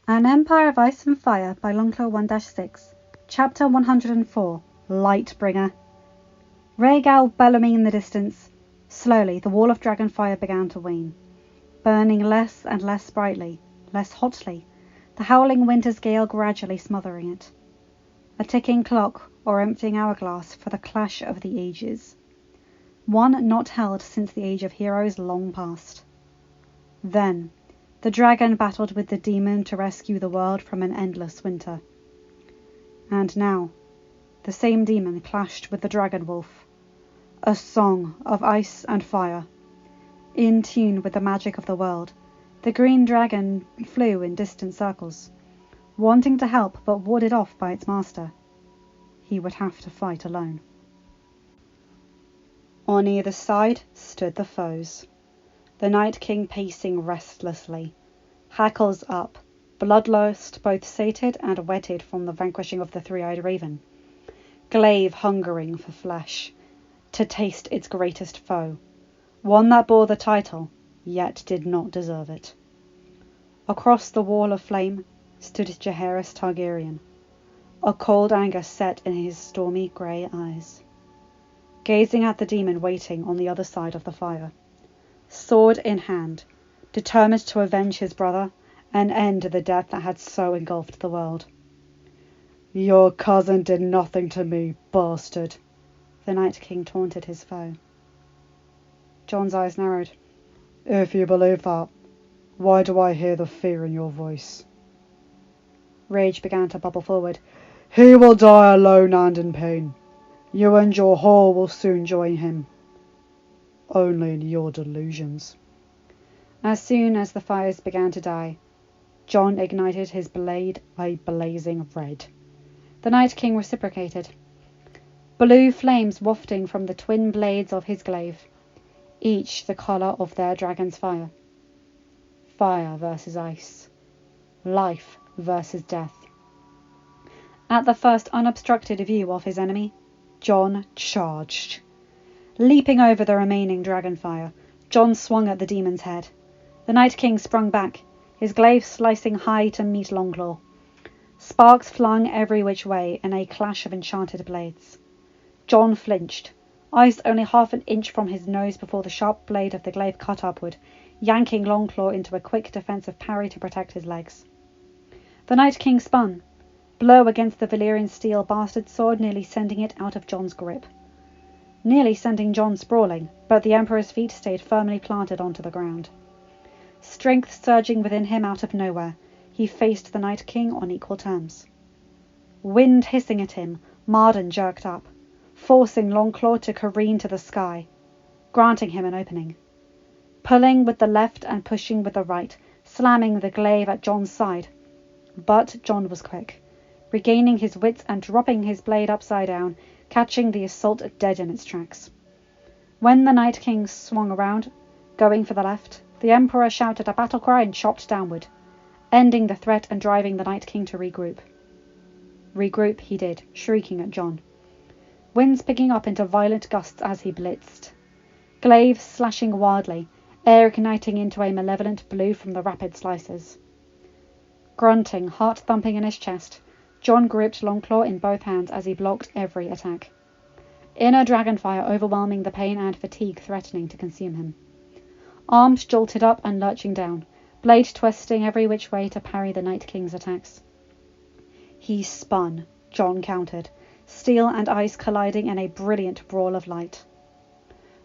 An Empire of Ice and Fire by Longclaw 1-6, Chapter 104, Lightbringer. Rhaegal bellowing in the distance. Slowly, the wall of dragon fire began to wane, burning less and less brightly, less hotly, the howling winter's gale gradually smothering it. A ticking clock or emptying hourglass for the clash of the ages. One not held since the age of heroes long past. Then, the dragon battled with the demon to rescue the world from an endless winter. And now, the same demon clashed with the dragon wolf. A song of ice and fire. In tune with the magic of the world, the green dragon flew in distant circles, wanting to help but warded off by its master. He would have to fight alone. On either side stood the foes. The Night King pacing restlessly, hackles up, bloodlust both sated and whetted from the vanquishing of the three-eyed raven. Glaive hungering for flesh, to taste its greatest foe, one that bore the title, yet did not deserve it. Across the wall of flame stood Jaehaerys Targaryen, a cold anger set in his stormy grey eyes, gazing at the demon waiting on the other side of the fire, sword in hand, determined to avenge his brother and end the death that had so engulfed the world. "Your cousin did nothing to me, bastard," the Night King taunted his foe. Jon's eyes narrowed. "If you believe that, why do I hear the fear in your voice?" Rage began to bubble forward. "He will die alone and in pain. You and your whore will soon join him. Only in your delusions." As soon as the fires began to die, Jon ignited his blade a blazing red. The Night King reciprocated. Blue flames wafting from the twin blades of his glaive, each the colour of their dragon's fire. Fire versus ice. Life versus death. At the first unobstructed view of his enemy, Jon charged. Leaping over the remaining dragon fire, Jon swung at the demon's head. The Night King sprung back, his glaive slicing high to meet Longclaw. Sparks flung every which way in a clash of enchanted blades. Jon flinched, eyes only half an inch from his nose before the sharp blade of the glaive cut upward, yanking Longclaw into a quick defensive parry to protect his legs. The Night King spun. Blow against the Valyrian steel bastard sword, nearly sending it out of Jon's grip. Nearly sending Jon sprawling, but the Emperor's feet stayed firmly planted onto the ground. Strength surging within him out of nowhere, he faced the Night King on equal terms. Wind hissing at him, Marden jerked up, forcing Longclaw to careen to the sky, granting him an opening. Pulling with the left and pushing with the right, slamming the glaive at Jon's side. But Jon was quick, regaining his wits and dropping his blade upside down, catching the assault dead in its tracks. When the Night King swung around, going for the left, the Emperor shouted a battle cry and chopped downward, ending the threat and driving the Night King to regroup. Regroup he did, shrieking at Jon. Winds picking up into violent gusts as he blitzed. Glaive slashing wildly, air igniting into a malevolent blue from the rapid slices. Grunting, heart thumping in his chest, Jon gripped Longclaw in both hands as he blocked every attack. Inner dragonfire overwhelming the pain and fatigue threatening to consume him. Arms jolted up and lurching down, blade twisting every which way to parry the Night King's attacks. He spun, Jon countered, steel and ice colliding in a brilliant brawl of light.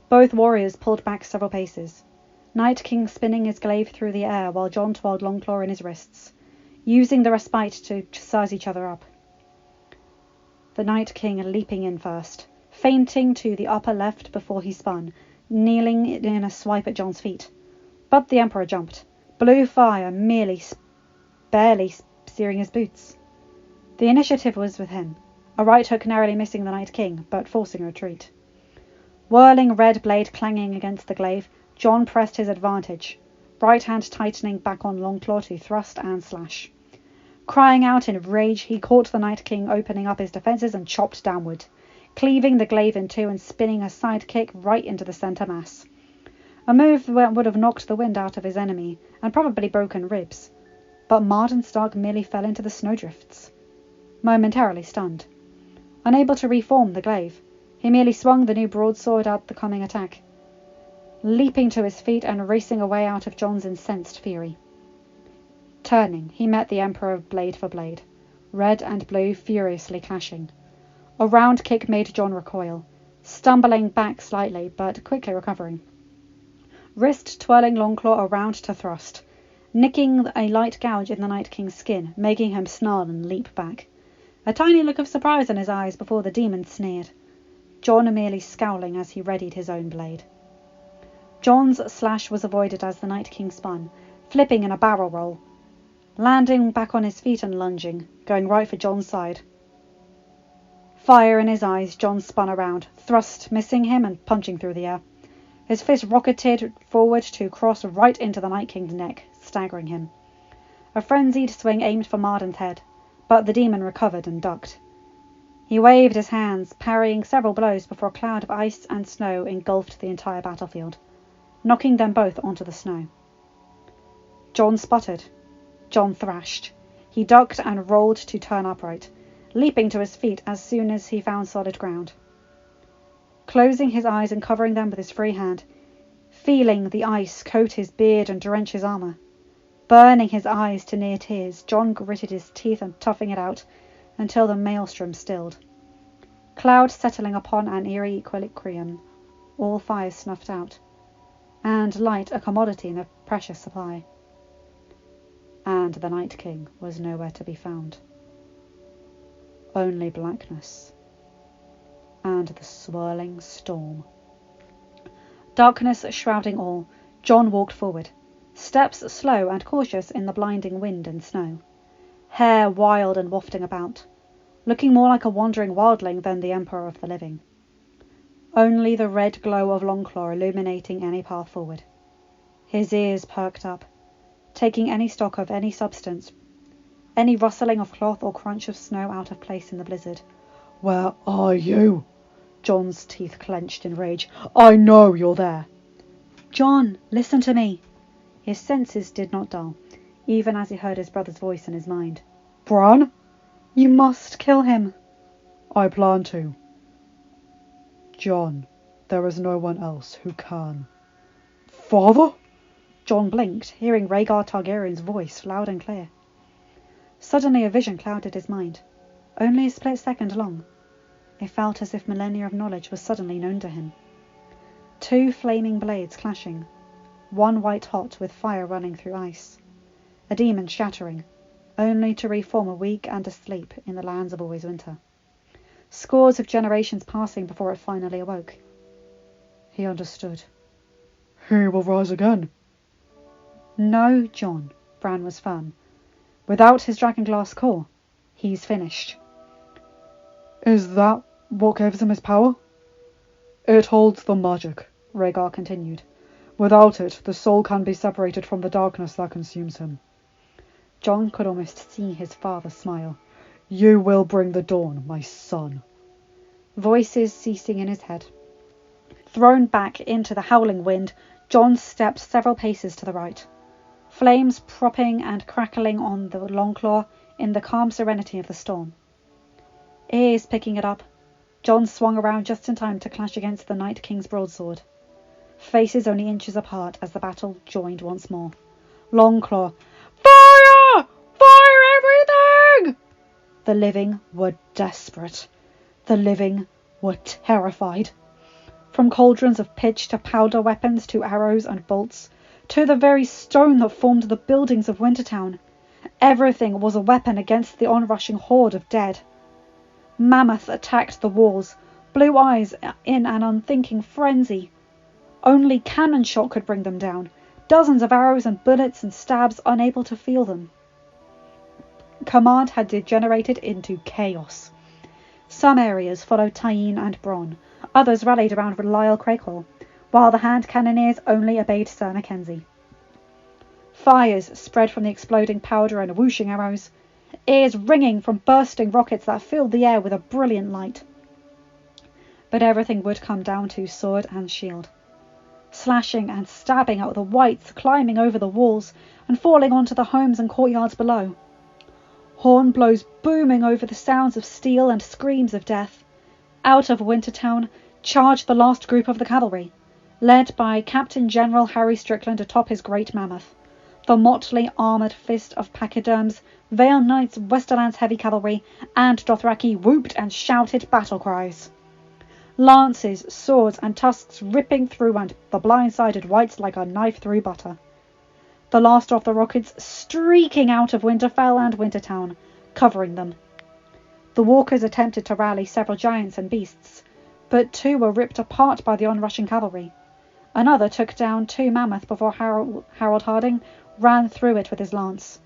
Both warriors pulled back several paces, Night King spinning his glaive through the air while Jon twirled Longclaw in his wrists, using the respite to size each other up. The Night King leaping in first, feinting to the upper left before he spun, kneeling in a swipe at Jon's feet. But the Emperor jumped, blue fire barely searing his boots. The initiative was with him, a right hook narrowly missing the Night King, but forcing a retreat. Whirling red blade clanging against the glaive, Jon pressed his advantage, right hand tightening back on Longclaw to thrust and slash. Crying out in rage, he caught the Night King opening up his defences and chopped downward, cleaving the glaive in two and spinning a side kick right into the centre mass. A move that would have knocked the wind out of his enemy and probably broken ribs, but Marden Stark merely fell into the snowdrifts, momentarily stunned. Unable to reform the glaive, he merely swung the new broadsword at the coming attack, leaping to his feet and racing away out of Jon's incensed fury. Turning, he met the Emperor blade for blade, red and blue furiously clashing. A round kick made Jon recoil, stumbling back slightly, but quickly recovering. Wrist twirling Longclaw around to thrust, nicking a light gouge in the Night King's skin, making him snarl and leap back. A tiny look of surprise in his eyes before the demon sneered, Jon merely scowling as he readied his own blade. Jon's slash was avoided as the Night King spun, flipping in a barrel roll, landing back on his feet and lunging, going right for Jon's side. Fire in his eyes, Jon spun around, thrust, missing him and punching through the air. His fist rocketed forward to cross right into the Night King's neck, staggering him. A frenzied swing aimed for Marden's head, but the demon recovered and ducked. He waved his hands, parrying several blows before a cloud of ice and snow engulfed the entire battlefield, knocking them both onto the snow. Jon sputtered. Jon thrashed. He ducked and rolled to turn upright, leaping to his feet as soon as he found solid ground. Closing his eyes and covering them with his free hand, feeling the ice coat his beard and drench his armor. Burning his eyes to near tears, Jon gritted his teeth and toughing it out until the maelstrom stilled. Cloud settling upon an eerie equilibrium, all fires snuffed out, and light a commodity in a precious supply. And the Night King was nowhere to be found. Only blackness and the swirling storm. Darkness shrouding all, Jon walked forward, steps slow and cautious in the blinding wind and snow, hair wild and wafting about, looking more like a wandering wildling than the Emperor of the living. Only the red glow of Longclaw illuminating any path forward. His ears perked up, taking any stock of any substance, any rustling of cloth or crunch of snow out of place in the blizzard. Where are you? Jon's teeth clenched in rage. I know you're there. Jon, listen to me. His senses did not dull, even as he heard his brother's voice in his mind. Bran? You must kill him. I plan to. Jon, there is no one else who can. Father? Jon blinked, hearing Rhaegar Targaryen's voice loud and clear. Suddenly a vision clouded his mind, only a split second long. It felt as if millennia of knowledge was suddenly known to him. Two flaming blades clashing, one white hot with fire running through ice. A demon shattering, only to reform a weak and asleep in the lands of always winter. Scores of generations passing before it finally awoke. He understood. He will rise again. No, Jon, Bran was firm. Without his dragonglass core, he's finished. Is that what gives him his power? It holds the magic, Rhaegar continued. Without it, the soul can be separated from the darkness that consumes him. Jon could almost see his father smile. You will bring the dawn, my son. Voices ceasing in his head. Thrown back into the howling wind, Jon stepped several paces to the right. Flames propping and crackling on the Longclaw in the calm serenity of the storm. Ears picking it up, Jon swung around just in time to clash against the Night King's broadsword. Faces only inches apart as the battle joined once more. Longclaw. Fire! Fire everything! The living were desperate. The living were terrified. From cauldrons of pitch to powder weapons to arrows and bolts, to the very stone that formed the buildings of Wintertown, everything was a weapon against the onrushing horde of dead. Mammoth attacked the walls, blue eyes in an unthinking frenzy. Only cannon shot could bring them down, dozens of arrows and bullets and stabs unable to feel them. Command had degenerated into chaos. Some areas followed Tyene and Bronn, others rallied around Lyle Craighall, while the hand cannoneers only obeyed Sir Mackenzie. Fires spread from the exploding powder and whooshing arrows, ears ringing from bursting rockets that filled the air with a brilliant light. But everything would come down to sword and shield. slashing and stabbing at the wights, climbing over the walls and falling onto the homes and courtyards below. Horn blows booming over the sounds of steel and screams of death. Out of Wintertown charged the last group of the cavalry, led by Captain General Harry Strickland atop his great mammoth. The motley armoured fist of pachyderms, Vale Knights, Westerland's heavy cavalry, and Dothraki whooped and shouted battle cries. Lances, swords, and tusks ripping through and the blindsided wights like a knife through butter. The last of the rockets streaking out of Winterfell and Wintertown, covering them. The walkers attempted to rally several giants and beasts, but 2 were ripped apart by the onrushing cavalry. Another took down 2 mammoth before Harold Harding ran through it with his lance.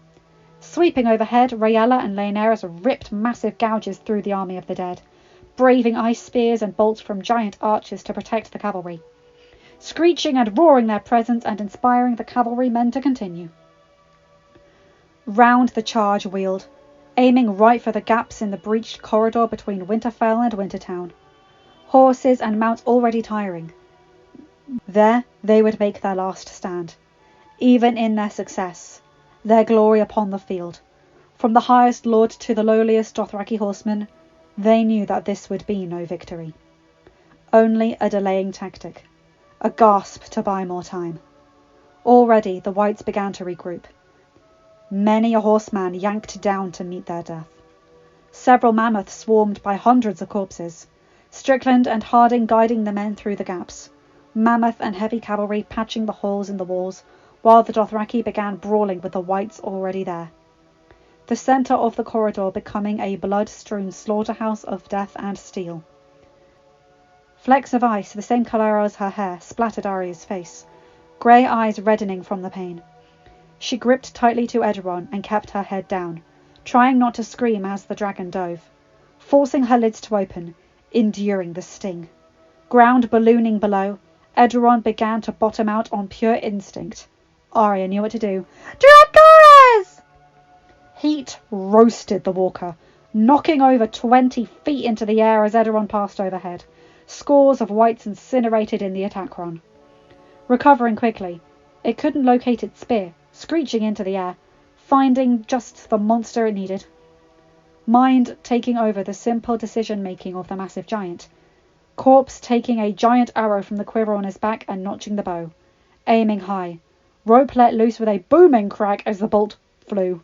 Sweeping overhead, Rhaella and Rhaenyra ripped massive gouges through the army of the dead, braving ice spears and bolts from giant archers to protect the cavalry, screeching and roaring their presence and inspiring the cavalrymen to continue. Round the charge wheeled, aiming right for the gaps in the breached corridor between Winterfell and Wintertown. Horses and mounts already tiring. There they would make their last stand. Even in their success, their glory upon the field, from the highest lord to the lowliest Dothraki horseman, they knew that this would be no victory. Only a delaying tactic, a gasp to buy more time. Already the wights began to regroup. Many a horseman yanked down to meet their death. Several mammoths swarmed by hundreds of corpses, Strickland and Harding guiding the men through the gaps, mammoth and heavy cavalry patching the holes in the walls, while the Dothraki began brawling with the wights already there. The centre of the corridor becoming a blood-strewn slaughterhouse of death and steel. Flecks of ice, the same colour as her hair, splattered Arya's face, grey eyes reddening from the pain. She gripped tightly to Edaron and kept her head down, trying not to scream as the dragon dove, forcing her lids to open, enduring the sting. Ground ballooning below, Edaron began to bottom out on pure instinct. Arya knew what to do. Dracarys! Heat roasted the walker, knocking over 20 feet into the air as Edaron passed overhead. Scores of wights incinerated in the attack run. Recovering quickly, it couldn't locate its spear, screeching into the air, finding just the monster it needed. Mind taking over the simple decision-making of the massive giant. Corpse taking a giant arrow from the quiver on his back and notching the bow. Aiming high. Rope let loose with a booming crack as the bolt flew.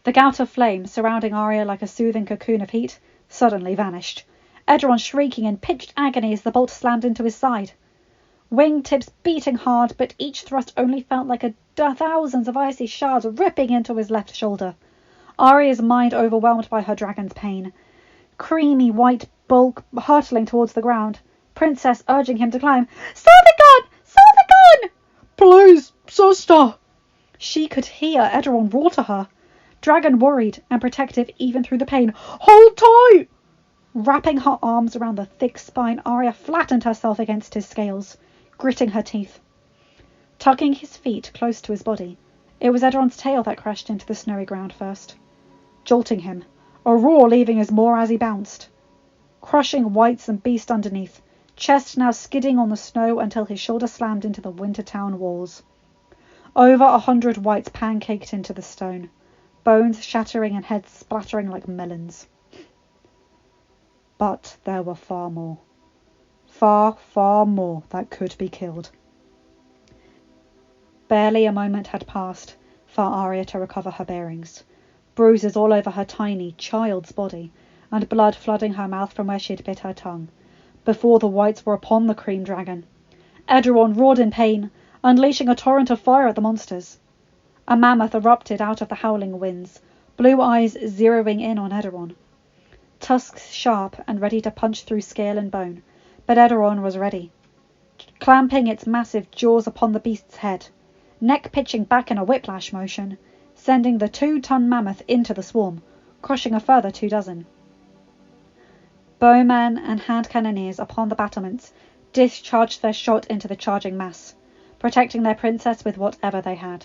The gout of flame, surrounding Arya like a soothing cocoon of heat, suddenly vanished. Edaron shrieking in pitched agony as the bolt slammed into his side. Wing tips beating hard, but each thrust only felt like thousands of icy shards ripping into his left shoulder. Arya's mind overwhelmed by her dragon's pain. Creamy white bulk hurtling towards the ground. Princess urging him to climb. Saw the gun! Saw the gun! Please, sister! She could hear Edaron roar to her. Dragon worried and protective even through the pain. Hold tight! Wrapping her arms around the thick spine, Arya flattened herself against his scales, gritting her teeth. Tucking his feet close to his body, it was Edaron's tail that crashed into the snowy ground first, jolting him, a roar leaving his maw as he bounced. Crushing wights and beast underneath, chest now skidding on the snow until his shoulder slammed into the Wintertown walls. Over 100 wights pancaked into the stone, bones shattering and heads splattering like melons. But there were far more. Far, far more that could be killed. Barely a moment had passed for Arya to recover her bearings. Bruises all over her tiny, child's body, and blood flooding her mouth from where she had bit her tongue, before the wights were upon the cream dragon. Edaron roared in pain, unleashing a torrent of fire at the monsters. A mammoth erupted out of the howling winds, blue eyes zeroing in on Edaron. Tusks sharp and ready to punch through scale and bone, but Edaron was ready, clamping its massive jaws upon the beast's head, neck pitching back in a whiplash motion, sending the 2-ton mammoth into the swarm, crushing a further 24. Bowmen and hand cannoneers upon the battlements discharged their shot into the charging mass, protecting their princess with whatever they had.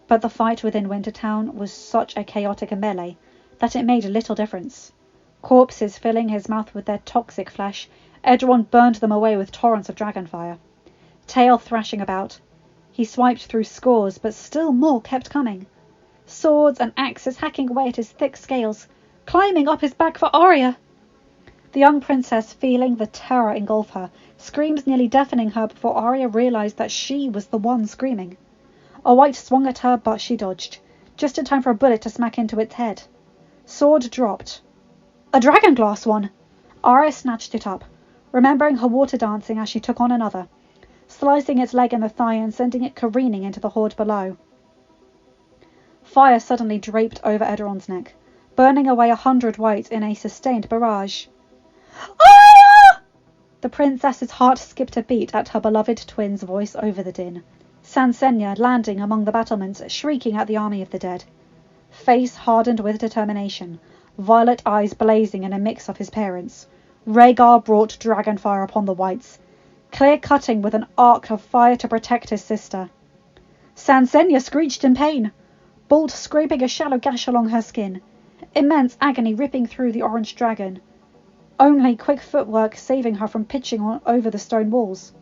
But the fight within Wintertown was such a chaotic melee that it made little difference. Corpses filling his mouth with their toxic flesh, Edaron burned them away with torrents of dragonfire. tail thrashing about. He swiped through scores, but still more kept coming. Swords and axes hacking away at his thick scales, climbing up his back for Arya. The young princess, feeling the terror engulf her, screams nearly deafening her before Arya realised that she was the one screaming. A wight swung at her, but she dodged, just in time for a bullet to smack into its head. Sword dropped. A dragonglass one! Arya snatched it up, remembering her water dancing as she took on another, slicing its leg in the thigh and sending it careening into the horde below. Fire suddenly draped over Edaron's neck, burning away 100 wights in a sustained barrage. Arya! The princess's heart skipped a beat at her beloved twin's voice over the din. Sansenya landing among the battlements, shrieking at the army of the dead. Face hardened with determination, violet eyes blazing in a mix of his parents. Rhaegar brought dragonfire upon the wights, clear-cutting with an arc of fire to protect his sister. Sansenya screeched in pain, bolt scraping a shallow gash along her skin, immense agony ripping through the orange dragon, only quick footwork saving her from pitching over the stone walls.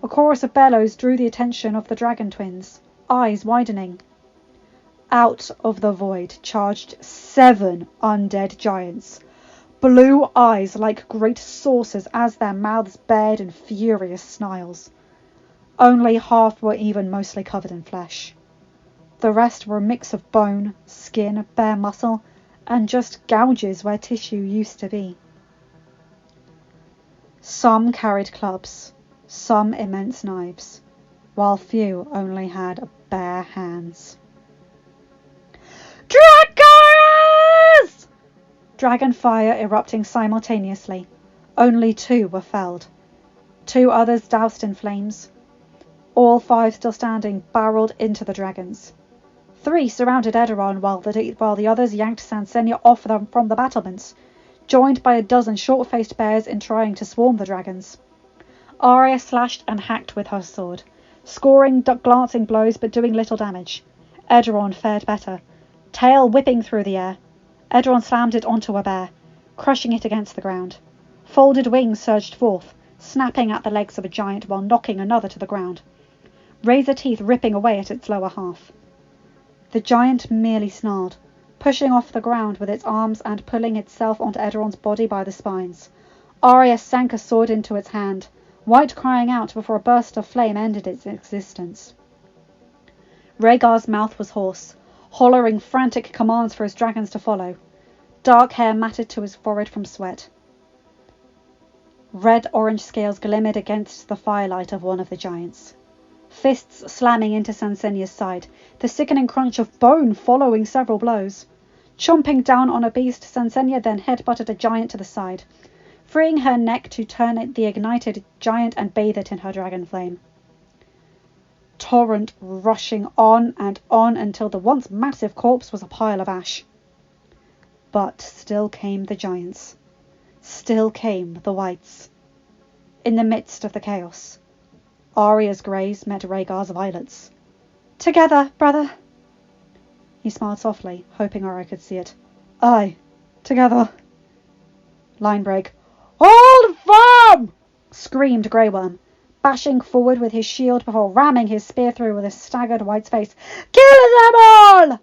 A chorus of bellows drew the attention of the dragon twins, eyes widening. Out of the void charged 7 undead giants, blue eyes like great saucers as their mouths bared in furious snarls. Only half were even mostly covered in flesh. The rest were a mix of bone, skin, bare muscle, and just gouges where tissue used to be. Some carried clubs, some immense knives, while few only had bare hands. Dragons! Dragonfire erupting simultaneously. Only 2 were felled. 2 others doused in flames. All 5 still standing barreled into the dragons. 3 surrounded Edaron while the others yanked Sansenya off them from the battlements, joined by a dozen short-faced bears in trying to swarm the dragons. Arya slashed and hacked with her sword, scoring glancing blows but doing little damage. Edaron fared better, tail whipping through the air. Edaron slammed it onto a bear, crushing it against the ground. Folded wings surged forth, snapping at the legs of a giant while knocking another to the ground, razor teeth ripping away at its lower half. The giant merely snarled, pushing off the ground with its arms and pulling itself onto Edaron's body by the spines. Arya sank a sword into its hand, white crying out before a burst of flame ended its existence. Rhaegar's mouth was hoarse, hollering frantic commands for his dragons to follow. Dark hair matted to his forehead from sweat. Red-orange scales glimmered against the firelight of one of the giants. Fists slamming into Sansenya's side, the sickening crunch of bone following several blows. Chomping down on a beast, Sansenya then headbutted a giant to the side, freeing her neck to turn the ignited giant and bathe it in her dragon flame. Torrent rushing on and on until the once massive corpse was a pile of ash. But still came the giants. Still came the wights. In the midst of the chaos, Arya's greys met Rhaegar's violets. Together, brother. He smiled softly, hoping Arya could see it. Aye, together. Line break. Hold firm! Screamed Grey Worm, bashing forward with his shield before ramming his spear through with a staggered White's face. Kill them all!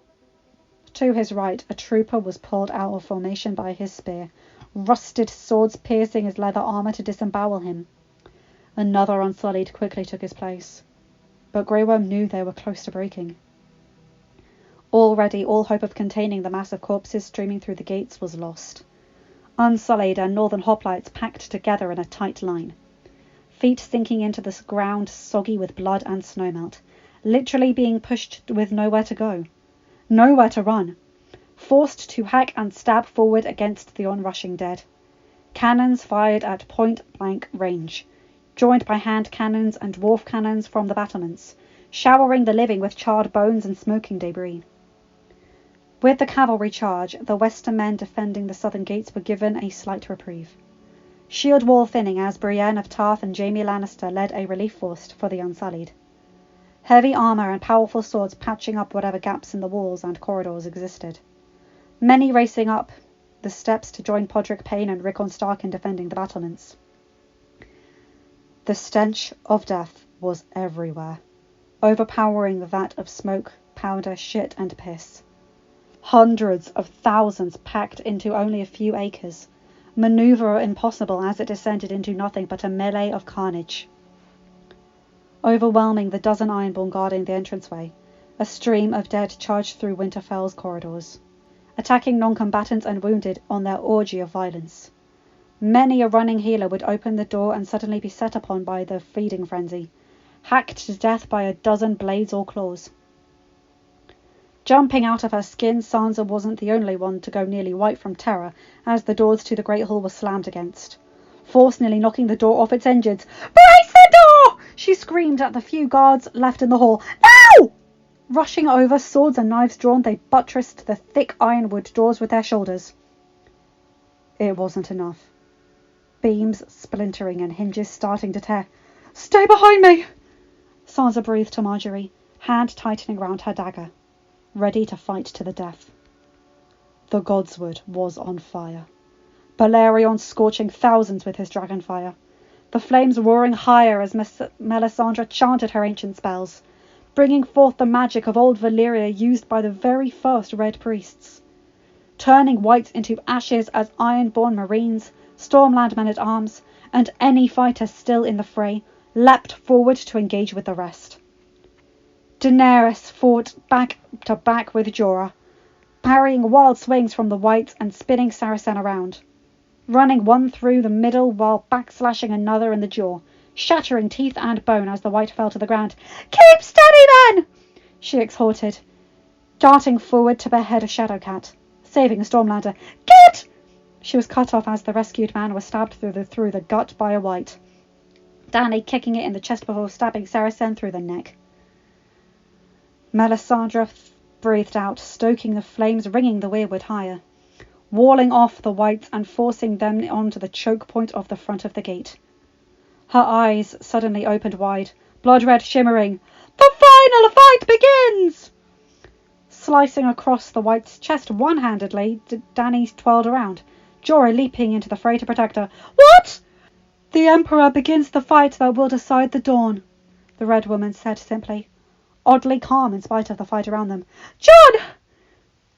To his right, a trooper was pulled out of formation by his spear, rusted swords piercing his leather armour to disembowel him. Another Unsullied quickly took his place, but Grey Worm knew they were close to breaking. Already all hope of containing the mass of corpses streaming through the gates was lost. Unsullied and Northern hoplites packed together in a tight line, feet sinking into the ground soggy with blood and snowmelt, literally being pushed with nowhere to go, nowhere to run, forced to hack and stab forward against the onrushing dead. Cannons fired at point-blank range, joined by hand cannons and dwarf cannons from the battlements, showering the living with charred bones and smoking debris. With the cavalry charge, the western men defending the southern gates were given a slight reprieve. Shield wall thinning as Brienne of Tarth and Jaime Lannister led a relief force for the Unsullied. Heavy armour and powerful swords patching up whatever gaps in the walls and corridors existed. Many racing up the steps to join Podrick Payne and Rickon Stark in defending the battlements. The stench of death was everywhere, overpowering that of smoke, powder, shit and piss. Hundreds of thousands packed into only a few acres, maneuver impossible as it descended into nothing but a melee of carnage. Overwhelming the dozen Ironborn guarding the entranceway, a stream of dead charged through Winterfell's corridors, attacking non-combatants and wounded on their orgy of violence. Many a running healer would open the door and suddenly be set upon by the feeding frenzy, hacked to death by a dozen blades or claws. Jumping out of her skin, Sansa wasn't the only one to go nearly white from terror as the doors to the Great Hall were slammed against, force nearly knocking the door off its hinges. "Brace the door!" she screamed at the few guards left in the hall. "Now!" Rushing over, swords and knives drawn, they buttressed the thick ironwood doors with their shoulders. It wasn't enough. Beams splintering and hinges starting to tear. "Stay behind me!" Sansa breathed to Marjorie, hand tightening round her dagger, ready to fight to the death. The Godswood was on fire, Balerion scorching thousands with his dragonfire, the flames roaring higher as Melisandre chanted her ancient spells, bringing forth the magic of old Valyria used by the very first Red Priests, turning whites into ashes as Ironborn Marines, Stormland men-at-arms, and any fighter still in the fray leapt forward to engage with the rest. Daenerys fought back to back with Jorah, parrying wild swings from the whites and spinning Saracen around, running one through the middle while backslashing another in the jaw, shattering teeth and bone as the white fell to the ground. "Keep steady, then!" she exhorted, darting forward to behead a Shadowcat, saving a Stormlander. "Get!" She was cut off as the rescued man was stabbed through the gut by a white, Dany kicking it in the chest before stabbing Saracen through the neck. Melisandre breathed out, stoking the flames, ringing the weirwood higher, walling off the whites and forcing them onto the choke point of the front of the gate. Her eyes suddenly opened wide, blood red shimmering. "The final fight begins!" Slicing across the white's chest one-handedly, Dany twirled around, Jorah leaping into the fray to protect her. "What?" "The Emperor begins the fight that will decide the dawn," the Red Woman said simply, oddly calm in spite of the fight around them. "Jon!"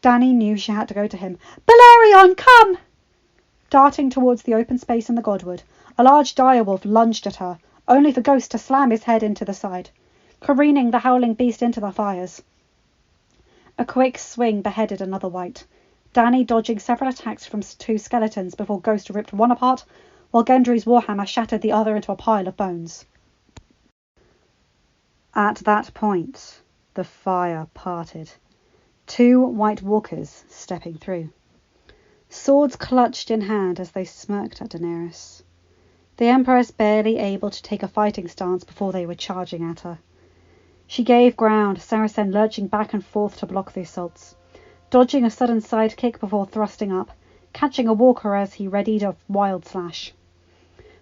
Dany knew she had to go to him. "Balerion, come!" Darting towards the open space in the Godwood, a large direwolf lunged at her, only for Ghost to slam his head into the side, careening the howling beast into the fires. A quick swing beheaded another white, Dany dodging several attacks from two skeletons before Ghost ripped one apart, while Gendry's warhammer shattered the other into a pile of bones. At that point, the fire parted, two White Walkers stepping through, swords clutched in hand as they smirked at Daenerys. The Empress barely able to take a fighting stance before they were charging at her. She gave ground, Saracen lurching back and forth to block the assaults, dodging a sudden side kick before thrusting up, catching a walker as he readied a wild slash.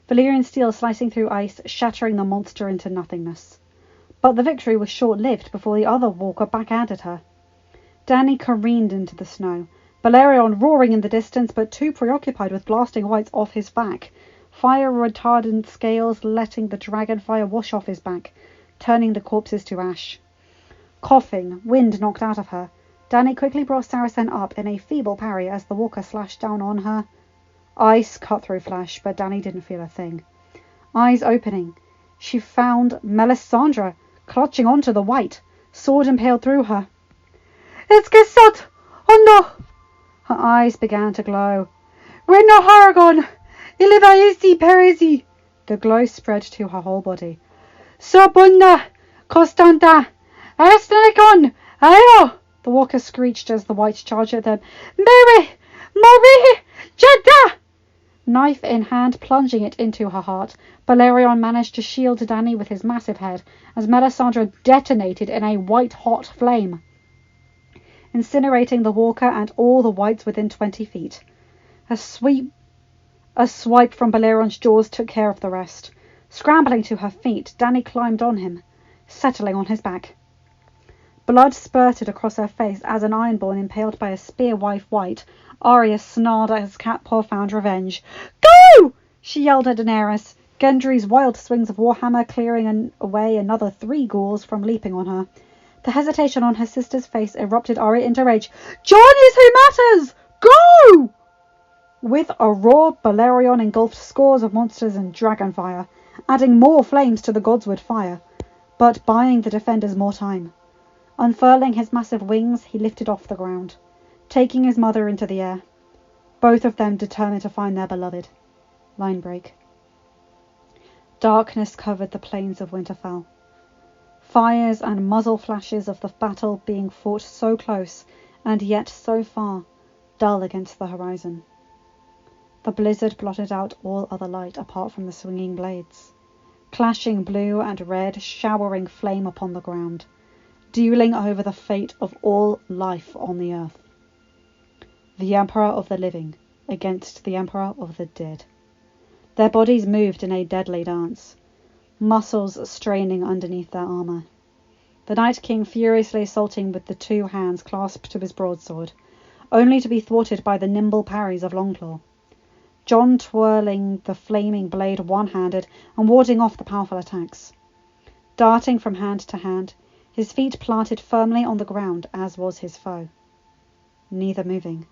Valyrian steel slicing through ice, shattering the monster into nothingness. But the victory was short-lived before the other walker backhanded her. Dany careened into the snow, Balerion roaring in the distance but too preoccupied with blasting whites off his back, fire-retardant scales letting the dragonfire wash off his back, turning the corpses to ash. Coughing, wind knocked out of her, Dany quickly brought Saracen up in a feeble parry as the walker slashed down on her. Ice cut through flesh, but Dany didn't feel a thing. Eyes opening, she found Melisandre clutching onto the white, sword impaled through her. "It's Gesot! Oh no!" Her eyes began to glow. "Reno Haragon! Ilivaisi Perezi!" The glow spread to her whole body. "Sabunda! Constanta! Astanikon! Ayo!" The walker screeched as the whites charged at them. "Mary! Mori! Jada!" Knife in hand, plunging it into her heart, Balerion managed to shield Dany with his massive head as Melisandre detonated in a white-hot flame, incinerating the walker and all the whites within 20 feet. A swipe from Balerion's jaws took care of the rest. Scrambling to her feet, Dany climbed on him, settling on his back. Blood spurted across her face as an Ironborn impaled by a spear-wife white, Arya snarled at his cat paw found revenge. "Go!" she yelled at Daenerys, Gendry's wild swings of Warhammer clearing away another 3 ghouls from leaping on her. The hesitation on her sister's face erupted Arya into rage. "Jon is who matters! Go!" With a roar, Balerion engulfed scores of monsters in dragon fire, adding more flames to the godswood fire, but buying the defenders more time. Unfurling his massive wings, he lifted off the ground, taking his mother into the air, both of them determined to find their beloved. Line break. Darkness covered the plains of Winterfell. Fires and muzzle flashes of the battle being fought so close and yet so far, dull against the horizon. The blizzard blotted out all other light apart from the swinging blades, clashing blue and red, showering flame upon the ground, dueling over the fate of all life on the earth. The Emperor of the living against the Emperor of the dead. Their bodies moved in a deadly dance, muscles straining underneath their armour. The Night King furiously assaulting with the 2 hands clasped to his broadsword, only to be thwarted by the nimble parries of Longclaw. Jon twirling the flaming blade one-handed and warding off the powerful attacks. Darting from hand to hand, his feet planted firmly on the ground as was his foe. Neither moving,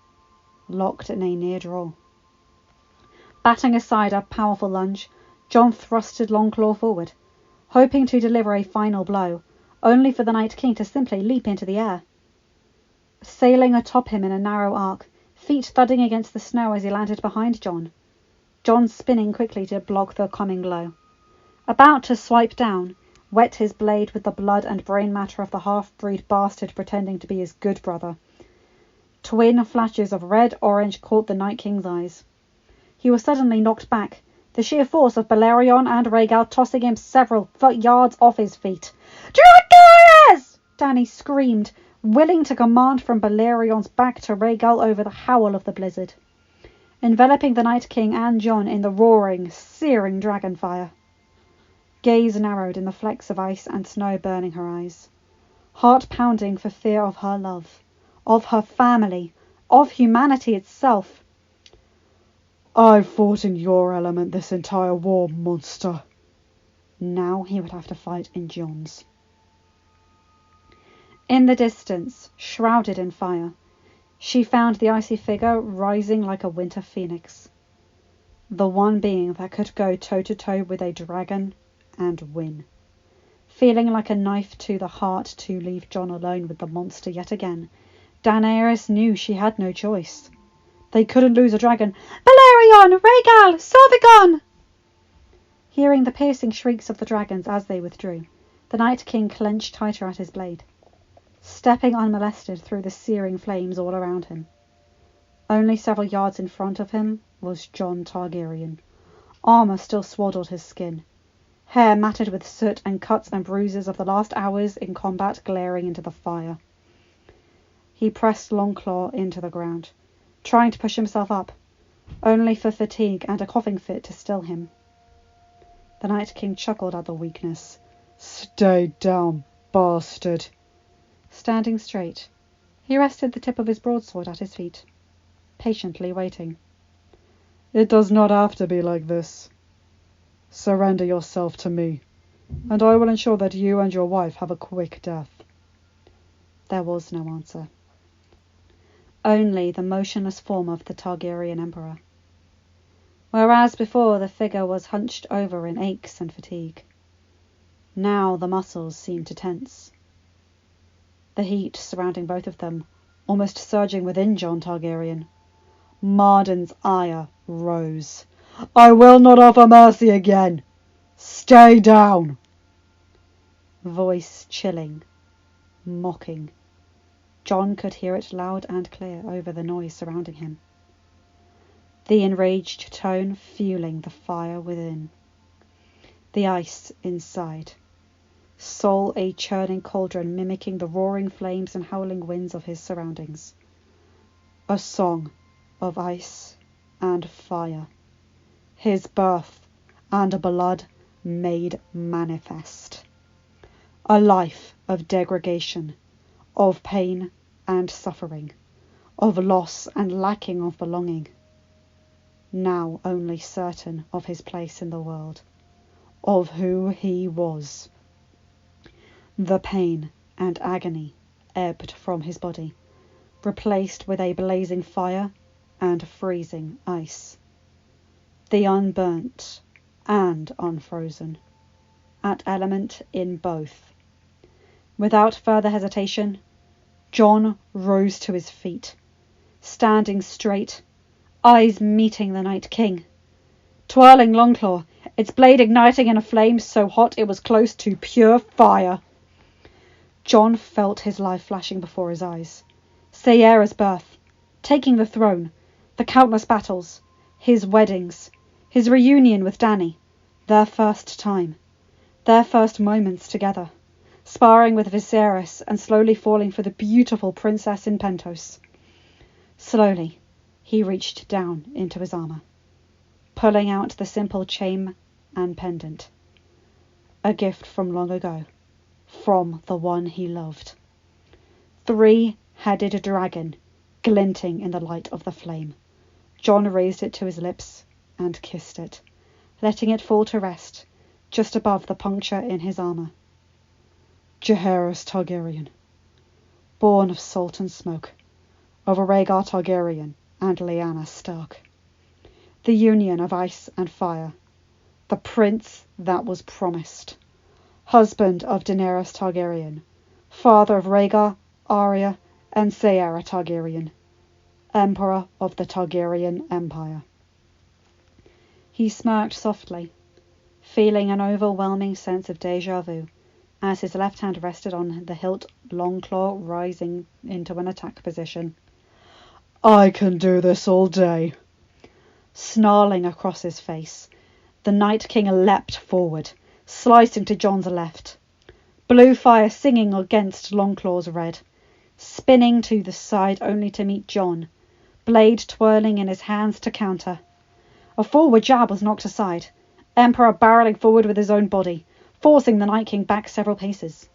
locked in a near draw. Batting aside a powerful lunge, Jon thrusted Longclaw forward, hoping to deliver a final blow, only for the Night King to simply leap into the air. Sailing atop him in a narrow arc, feet thudding against the snow as he landed behind Jon. Jon spinning quickly to block the coming blow. About to swipe down, wet his blade with the blood and brain matter of the half-breed bastard pretending to be his good brother. Twin flashes of red-orange caught the Night King's eyes. He was suddenly knocked back, the sheer force of Balerion and Rhaegal tossing him several yards off his feet. "Dracarys!" Dany screamed, willing to command from Balerion's back to Rhaegal over the howl of the blizzard, enveloping the Night King and Jon in the roaring, searing dragon fire. Gaze narrowed in the flecks of ice and snow burning her eyes, heart pounding for fear of her love, of her family, of humanity itself. "I've fought in your element this entire war, monster." Now he would have to fight in Jon's. In the distance, shrouded in fire, she found the icy figure rising like a winter phoenix. The one being that could go toe-to-toe with a dragon and win. Feeling like a knife to the heart to leave Jon alone with the monster yet again, Daenerys knew she had no choice. They couldn't lose a dragon. "Balerion! Rhaegal! Sorvigon!" Hearing the piercing shrieks of the dragons as they withdrew, the Night King clenched tighter at his blade, stepping unmolested through the searing flames all around him. Only several yards in front of him was Jon Targaryen. Armour still swaddled his skin, hair matted with soot and cuts and bruises of the last hours in combat glaring into the fire. He pressed Longclaw into the ground, trying to push himself up, only for fatigue and a coughing fit to still him. The Night King chuckled at the weakness. "Stay down, bastard." Standing straight, he rested the tip of his broadsword at his feet, patiently waiting. "It does not have to be like this. Surrender yourself to me, and I will ensure that you and your wife have a quick death." There was no answer. Only the motionless form of the Targaryen Emperor. Whereas before the figure was hunched over in aches and fatigue, now the muscles seemed to tense. The heat surrounding both of them, almost surging within Jon Targaryen. Marden's ire rose. "I will not offer mercy again. Stay down." Voice chilling, mocking. Jon could hear it loud and clear over the noise surrounding him. The enraged tone fueling the fire within. The ice inside. Soul a churning cauldron mimicking the roaring flames and howling winds of his surroundings. A song of ice and fire. His birth and blood made manifest. A life of degradation, of pain and suffering, of loss and lacking of belonging. Now only certain of his place in the world. of who he was. The pain and agony ebbed from his body, replaced with a blazing fire and freezing ice. The unburnt and unfrozen, at element in both. Without further hesitation, Jon rose to his feet, standing straight, eyes meeting the Night King. Twirling Longclaw, its blade igniting in a flame so hot it was close to pure fire. Jon felt his life flashing before his eyes. Saera's birth, taking the throne, the countless battles, his weddings, his reunion with Dany, their first time, their first moments together, sparring with Viserys and slowly falling for the beautiful princess in Pentos. Slowly, he reached down into his armor, pulling out the simple chain and pendant, a gift from long ago, from the one he loved. Three-headed dragon, glinting in the light of the flame. Jon raised it to his lips and kissed it, letting it fall to rest just above the puncture in his armor. Jaehaerys Targaryen, born of salt and smoke, of Rhaegar Targaryen and Lyanna Stark. The union of ice and fire, the prince that was promised. Husband of Daenerys Targaryen, father of Rhaegar, Arya, and Saera Targaryen, Emperor of the Targaryen Empire. He smirked softly, feeling an overwhelming sense of déjà vu as his left hand rested on the hilt, Longclaw rising into an attack position. I can do this all day. Snarling across his face, the Night King leapt forward, slicing to Jon's left. Blue fire singing against Longclaw's red, spinning to the side only to meet Jon, blade twirling in his hands to counter. A forward jab was knocked aside, Emperor barreling forward with his own body, forcing the Night King back several paces.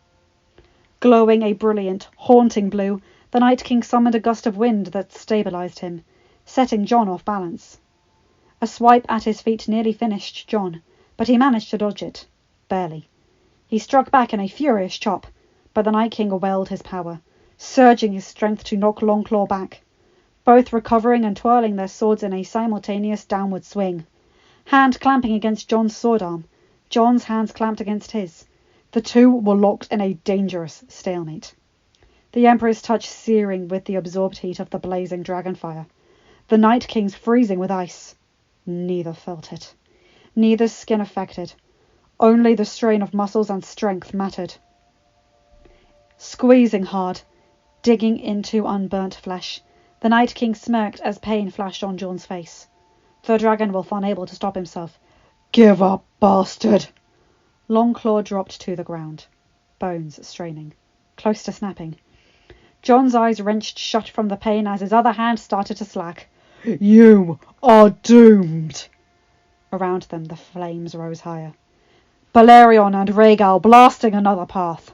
Glowing a brilliant, haunting blue, the Night King summoned a gust of wind that stabilized him, setting Jon off balance. A swipe at his feet nearly finished Jon, but he managed to dodge it. Barely. He struck back in a furious chop, but the Night King welled his power, surging his strength to knock Longclaw back, both recovering and twirling their swords in a simultaneous downward swing. Hand clamping against Jon's sword arm, Jon's hands clamped against his. The two were locked in a dangerous stalemate. The Emperor's touch searing with the absorbed heat of the blazing dragonfire. The Night King's freezing with ice. Neither felt it. Neither's skin affected. Only the strain of muscles and strength mattered. Squeezing hard, digging into unburnt flesh, the Night King smirked as pain flashed on Jon's face. The dragon wolf unable to stop himself. Give up, bastard! Longclaw dropped to the ground, bones straining, close to snapping. Jon's eyes wrenched shut from the pain as his other hand started to slack. You are doomed! Around them the flames rose higher. Balerion and Rhaegal blasting another path.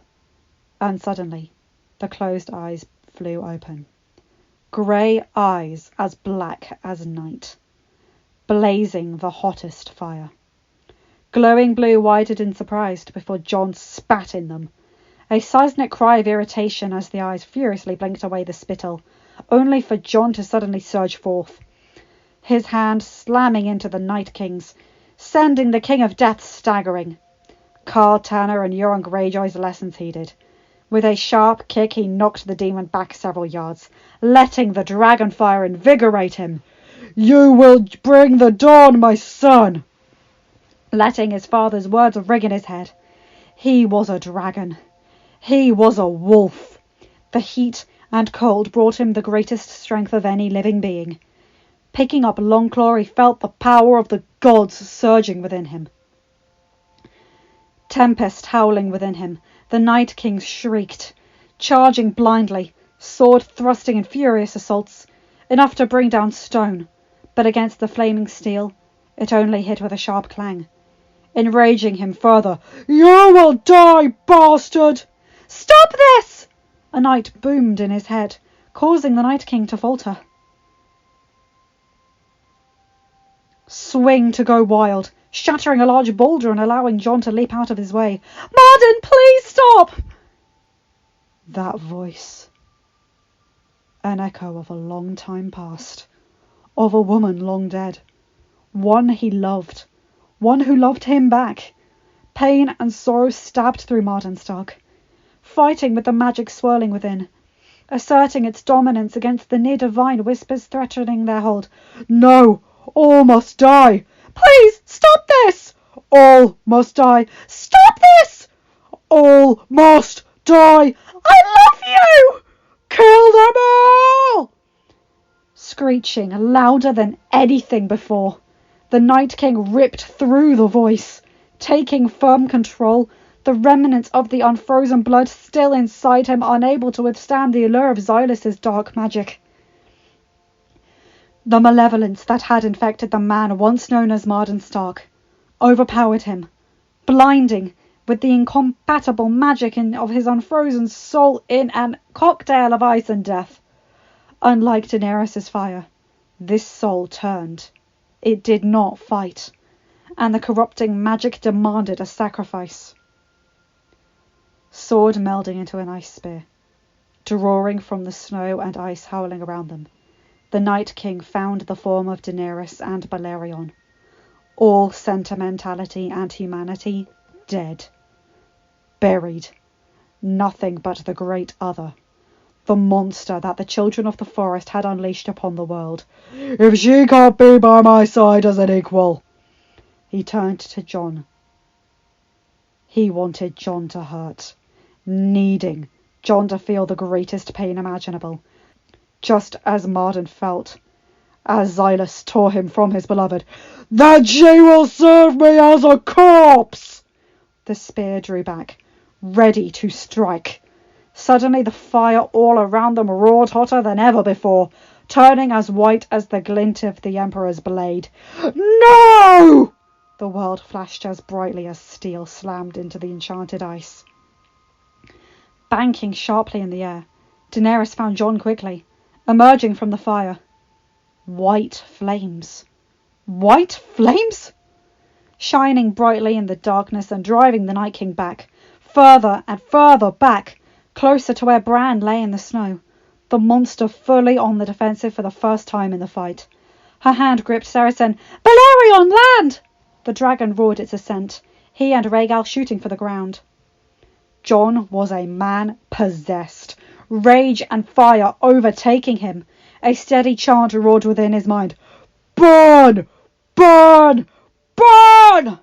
And suddenly, the closed eyes flew open. Grey eyes as black as night, blazing the hottest fire. Glowing blue widened in surprise before Jon spat in them. A seismic cry of irritation as the eyes furiously blinked away the spittle, only for Jon to suddenly surge forth, his hand slamming into the Night King's, sending the King of Death staggering. Carl Tanner and Euron Greyjoy's lessons heeded. With a sharp kick he knocked the demon back several yards, letting the dragonfire invigorate him. You will bring the dawn, my son! Letting his father's words ring in his head. He was a dragon. He was a wolf. The heat and cold brought him the greatest strength of any living being. Picking up Longclaw, he felt the power of the gods surging within him. Tempest howling within him, the Night King shrieked, charging blindly, sword thrusting in furious assaults, enough to bring down stone, but against the flaming steel, it only hit with a sharp clang, enraging him further. You will die, bastard! Stop this! A knight boomed in his head, causing the Night King to falter. Swing to go wild, shattering a large boulder and allowing John to leap out of his way. "Marden, please stop!" That voice. An echo of a long time past, of a woman long dead. One he loved, one who loved him back. Pain and sorrow stabbed through Marden's dark, fighting with the magic swirling within, asserting its dominance against the near-divine whispers threatening their hold. "No! All must die! Please, stop this! All must die! Stop this! All must die! I love you! Kill them all!" Screeching louder than anything before, the Night King ripped through the voice, taking firm control, the remnants of the unfrozen blood still inside him, unable to withstand the allure of Xylus's dark magic. The malevolence that had infected the man once known as Marden Stark overpowered him, blinding with the incompatible magic of his unfrozen soul in an cocktail of ice and death. Unlike Daenerys' fire, this soul turned. It did not fight, and the corrupting magic demanded a sacrifice. Sword melding into an ice spear, drawing from the snow and ice howling around them, the Night King found the form of Daenerys and Balerion, all sentimentality and humanity dead, buried, nothing but the great other, the monster that the children of the forest had unleashed upon the world. "If she can't be by my side as an equal." He turned to Jon. He wanted Jon to hurt, needing Jon to feel the greatest pain imaginable, just as Marden felt, as Xylus tore him from his beloved. "That she will serve me as a corpse!" The spear drew back, ready to strike. Suddenly the fire all around them roared hotter than ever before, turning as white as the glint of the Emperor's blade. "No!" The world flashed as brightly as steel slammed into the enchanted ice. Banking sharply in the air, Daenerys found Jon quickly, emerging from the fire. White flames. White flames? Shining brightly in the darkness and driving the Night King back, further and further back, closer to where Bran lay in the snow, the monster fully on the defensive for the first time in the fight. Her hand gripped Saracen. "Balerion, land!" The dragon roared its assent, he and Rhaegal shooting for the ground. Jon was a man possessed, rage and fire overtaking him. A steady chant roared within his mind. "Burn! Burn! Burn!"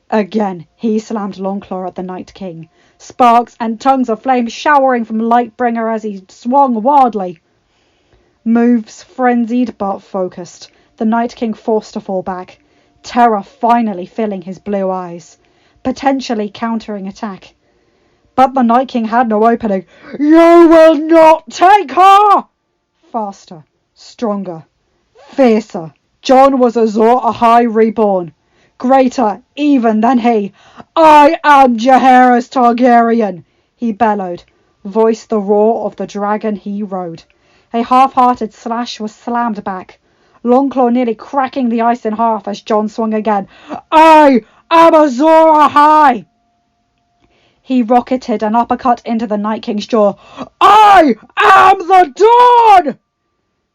Again he slammed Longclaw at the Night King, sparks and tongues of flame showering from Lightbringer as he swung wildly. Moves frenzied but focused, the Night King forced to fall back, terror finally filling his blue eyes, potentially countering attack. But the Night King had no opening. "You will not take her!" Faster, stronger, fiercer. Jon was Azor Ahai reborn, greater even than he. "I am Jaehaerys Targaryen," he bellowed, voiced the roar of the dragon he rode. A half-hearted slash was slammed back, Longclaw nearly cracking the ice in half as Jon swung again. "I am Azor Ahai!" He rocketed an uppercut into the Night King's jaw. "I am the dawn!"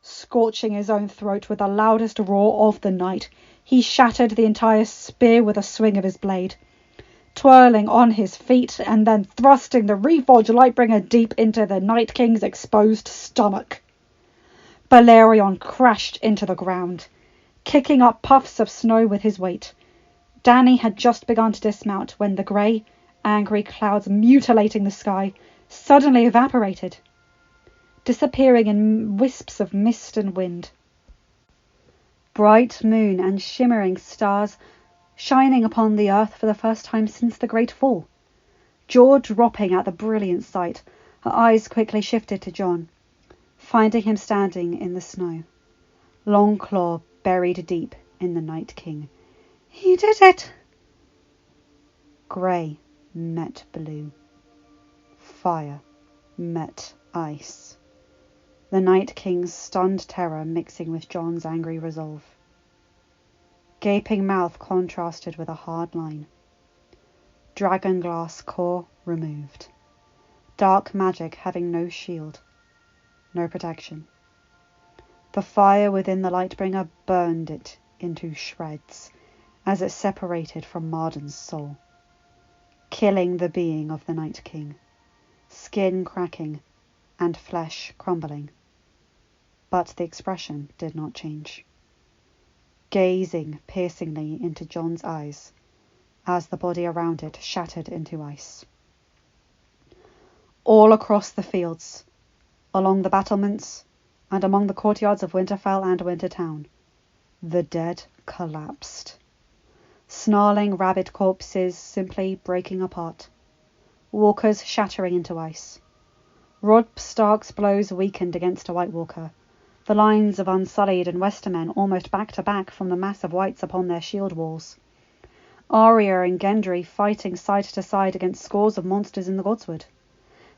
Scorching his own throat with the loudest roar of the night, he shattered the entire spear with a swing of his blade, twirling on his feet and then thrusting the reforged Lightbringer deep into the Night King's exposed stomach. Balerion crashed into the ground, kicking up puffs of snow with his weight. Dany had just begun to dismount when the grey, angry clouds mutilating the sky suddenly evaporated, disappearing in wisps of mist and wind. Bright moon and shimmering stars shining upon the earth for the first time since the Great Fall. Jaw dropping at the brilliant sight, her eyes quickly shifted to Jon, finding him standing in the snow, Longclaw buried deep in the Night King. "He did it!" Grey met blue. Fire met ice. The Night King's stunned terror mixing with Jon's angry resolve. Gaping mouth contrasted with a hard line. Dragon glass core removed. Dark magic having no shield. No protection. The fire within the Lightbringer burned it into shreds as it separated from Marden's soul, killing the being of the Night King, skin cracking and flesh crumbling. But the expression did not change, gazing piercingly into Jon's eyes as the body around it shattered into ice. All across the fields, along the battlements, and among the courtyards of Winterfell and Wintertown, the dead collapsed. Snarling rabid corpses simply breaking apart, walkers shattering into ice. Robb Stark's blows weakened against a White Walker, the lines of Unsullied and Westermen almost back to back from the mass of whites upon their shield walls. Arya and Gendry fighting side to side against scores of monsters in the Godswood.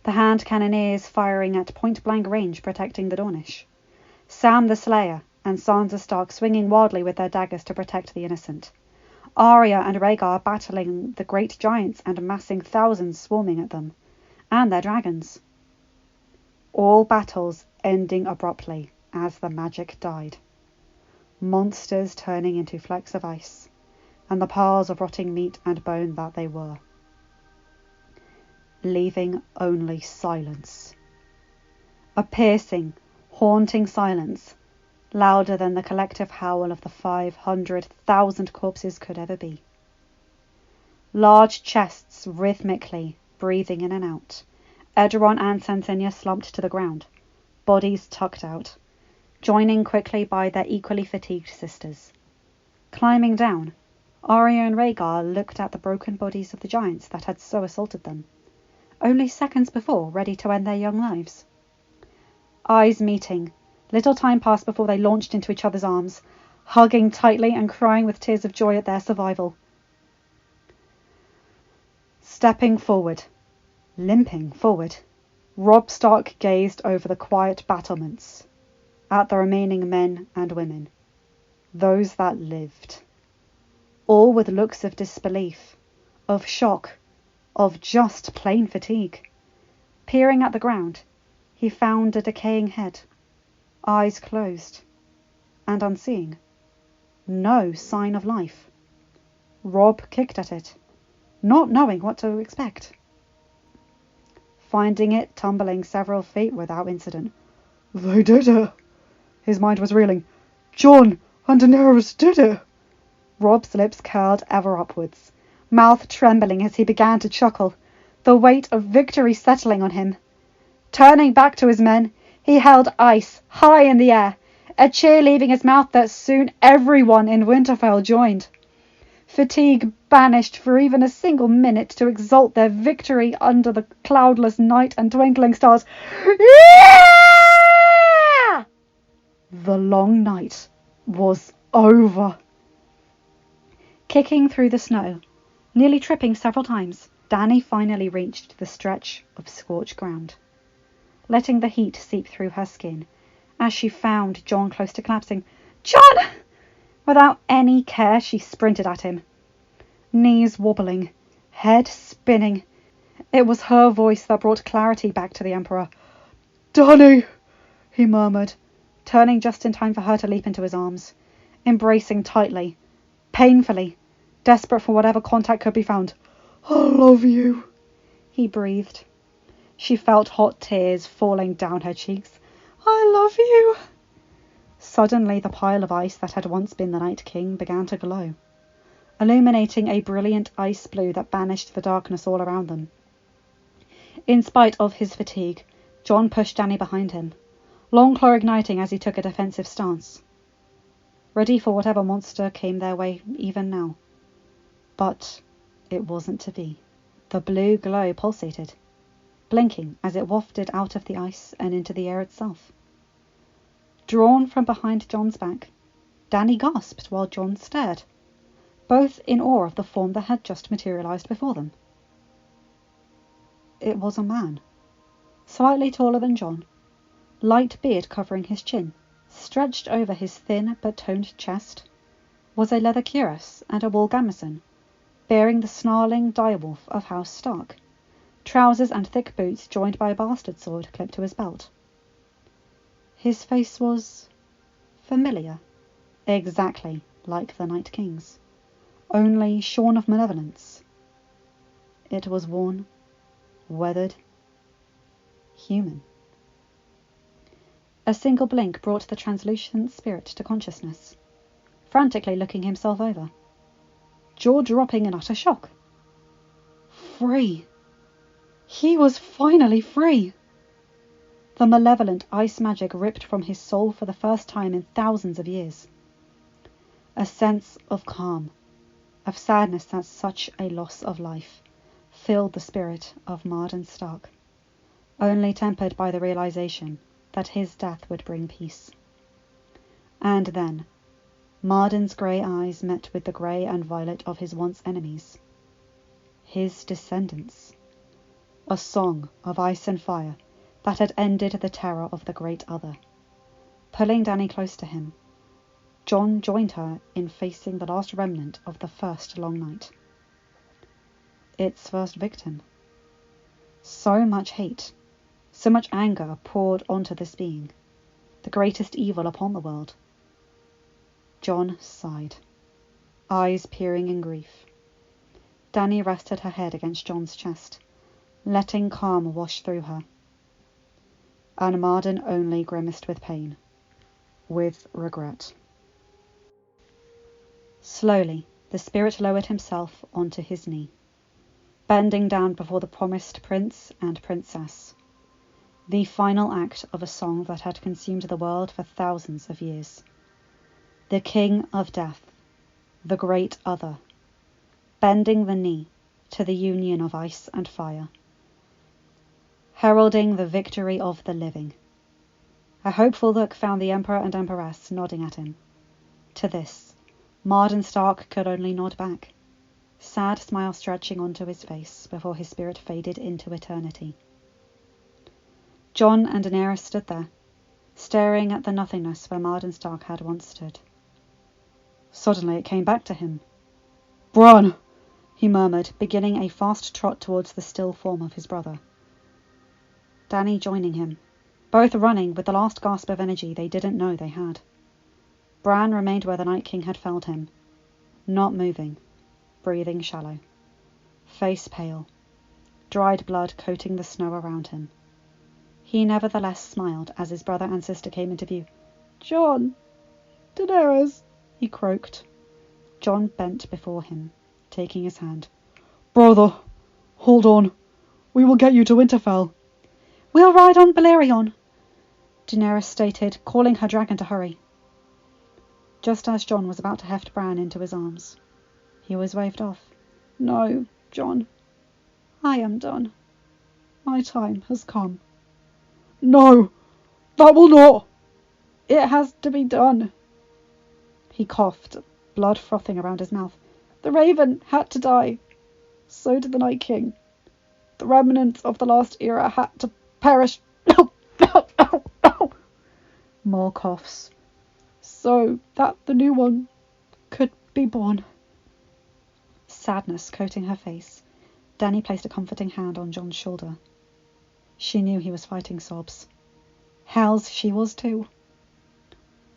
The hand cannoneers firing at point-blank range protecting the Dornish. Sam the Slayer and Sansa Stark swinging wildly with their daggers to protect the innocent. Arya and Rhaegar battling the great giants and amassing thousands swarming at them, and their dragons. All battles ending abruptly as the magic died. Monsters turning into flecks of ice, and the piles of rotting meat and bone that they were. Leaving only silence. A piercing, haunting silence, louder than the collective howl of the 500,000 corpses could ever be. Large chests rhythmically breathing in and out. Edaron and Sansinia slumped to the ground, bodies tucked out, joining quickly by their equally fatigued sisters. Climbing down, Arya and Rhaegar looked at the broken bodies of the giants that had so assaulted them, only seconds before ready to end their young lives. Eyes meeting, little time passed before they launched into each other's arms, hugging tightly and crying with tears of joy at their survival. Stepping forward, limping forward, Robb Stark gazed over the quiet battlements, at the remaining men and women, those that lived, all with looks of disbelief, of shock, of just plain fatigue. Peering at the ground, he found a decaying head, eyes closed, and unseeing. No sign of life. Robb kicked at it, not knowing what to expect. Finding it tumbling several feet without incident. They did it! His mind was reeling. Jon and Daenerys did it! Robb's lips curled ever upwards, mouth trembling as he began to chuckle, the weight of victory settling on him. Turning back to his men, he held ice high in the air, a cheer leaving his mouth that soon everyone in Winterfell joined. Fatigue banished for even a single minute to exult their victory under the cloudless night and twinkling stars. Yeah! The long night was over. Kicking through the snow, nearly tripping several times, Dany finally reached the stretch of scorched ground, letting the heat seep through her skin as she found Jon close to collapsing. Jon! Without any care, she sprinted at him, knees wobbling, head spinning. It was her voice that brought clarity back to the Emperor. Dany! He murmured, turning just in time for her to leap into his arms, embracing tightly, painfully, desperate for whatever contact could be found. I love you, he breathed. She felt hot tears falling down her cheeks. I love you. Suddenly the pile of ice that had once been the Night King began to glow, illuminating a brilliant ice blue that banished the darkness all around them. In spite of his fatigue, Jon pushed Dany behind him, Longclaw igniting as he took a defensive stance, ready for whatever monster came their way even now. But it wasn't to be. The blue glow pulsated, blinking as it wafted out of the ice and into the air itself. Drawn from behind Jon's back, Dany gasped while Jon stared, both in awe of the form that had just materialized before them. It was a man, slightly taller than Jon, light beard covering his chin, stretched over his thin but toned chest, was a leather cuirass and a wool gambeson, bearing the snarling direwolf of House Stark, trousers and thick boots joined by a bastard sword clipped to his belt. His face was familiar, exactly like the Night King's, only shorn of malevolence. It was worn, weathered, human. A single blink brought the translucent spirit to consciousness, frantically looking himself over, jaw dropping in utter shock. Free! He was finally free! The malevolent ice magic ripped from his soul for the first time in thousands of years. A sense of calm, of sadness at such a loss of life, filled the spirit of Marden Stark, only tempered by the realization that his death would bring peace. And then, Marden's grey eyes met with the grey and violet of his once enemies. His descendants. A song of ice and fire that had ended the terror of the Great Other. Pulling Dany close to him, Jon joined her in facing the last remnant of the first long night. Its first victim. So much hate, so much anger poured onto this being, the greatest evil upon the world. Jon sighed, eyes peering in grief. Dany rested her head against Jon's chest, letting calm wash through her. And Marden only grimaced with pain, with regret. Slowly, the spirit lowered himself onto his knee, bending down before the promised prince and princess, the final act of a song that had consumed the world for thousands of years. The King of Death, the Great Other, bending the knee to the union of ice and fire, heralding the victory of the living. A hopeful look found the Emperor and Empress nodding at him. To this, Marden Stark could only nod back, sad smile stretching onto his face before his spirit faded into eternity. Jon and Daenerys stood there, staring at the nothingness where Marden Stark had once stood. Suddenly it came back to him. "Bran!" he murmured, beginning a fast trot towards the still form of his brother. Dany joining him, both running with the last gasp of energy they didn't know they had. Bran remained where the Night King had felled him, not moving, breathing shallow, face pale, dried blood coating the snow around him. He nevertheless smiled as his brother and sister came into view. "Jon! Daenerys!" he croaked. Jon bent before him, taking his hand. "Brother, hold on. We will get you to Winterfell." "We'll ride on Balerion," Daenerys stated, calling her dragon to hurry. Just as Jon was about to heft Bran into his arms, he was waved off. "No, Jon. I am done. My time has come." "No, that will not." "It has to be done." He coughed, blood frothing around his mouth. "The Raven had to die. So did the Night King. The remnants of the last era had to perish." More coughs. "So that the new one could be born." Sadness coating her face, Dany placed a comforting hand on Jon's shoulder. She knew he was fighting sobs. Hell's she was too.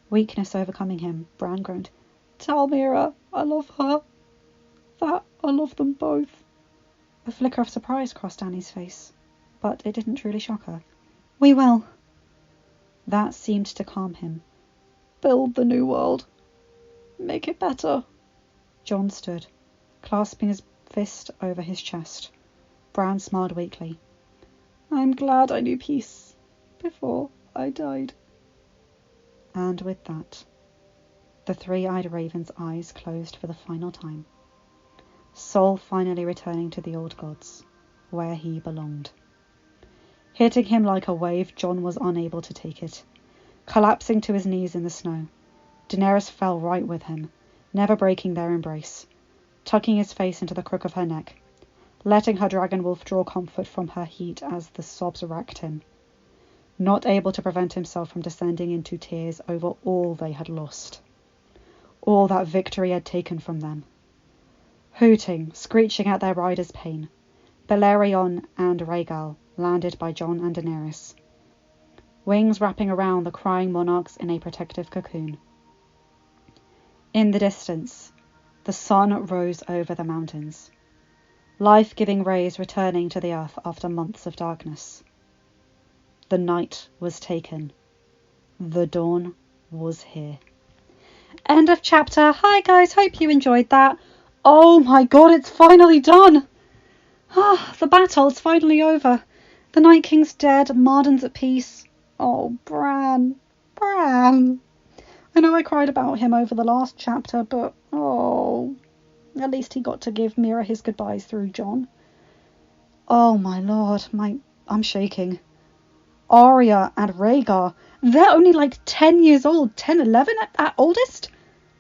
Weakness overcoming him, Bran groaned. "Tell Mira I love her. That I love them both." A flicker of surprise crossed Dany's face, but it didn't truly shock her. "We will." That seemed to calm him. "Build the new world. Make it better." Jon stood, clasping his fist over his chest. Bran smiled weakly. "I'm glad I knew peace before I died." And with that, the three-eyed raven's eyes closed for the final time, soul finally returning to the old gods, where he belonged. Hitting him like a wave, Jon was unable to take it. Collapsing to his knees in the snow, Daenerys fell right with him, never breaking their embrace, tucking his face into the crook of her neck, letting her dragon wolf draw comfort from her heat as the sobs racked him, not able to prevent himself from descending into tears over all they had lost. all that victory had taken from them. Hooting, screeching at their riders' pain, Belerion and Rhaegal landed by Jon and Daenerys, wings wrapping around the crying monarchs in a protective cocoon. In the distance, the sun rose over the mountains, life-giving rays returning to the earth after months of darkness. The night was taken. The dawn was here. End of chapter. Hi guys, hope you enjoyed that. Oh my god, it's finally done. The battle's finally over. The Night King's dead, Marden's at peace. Oh, Bran. I know I cried about him over the last chapter, but at least he got to give Mira his goodbyes through Jon. Oh my lord, I'm shaking. Arya and Rhaegar, they're only like 10 years old, 10, 11 at oldest,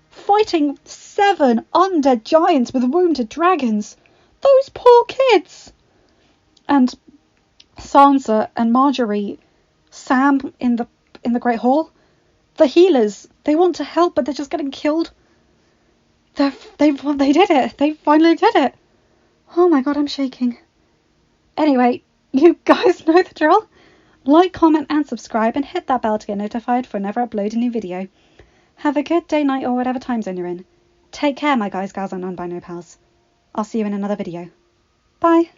fighting 7 undead giants with wounded dragons. Those poor kids. And Sansa and Marjorie, Sam in the Great Hall, the healers, they want to help, but they're just getting killed. They did it. They finally did it. Oh my god, I'm shaking. Anyway, you guys know the drill. Like, comment and subscribe and hit that bell to get notified for whenever I upload a new video. Have a good day, night or whatever time zone you're in. Take care, my guys, gals and non-binary pals. I'll see you in another video. Bye.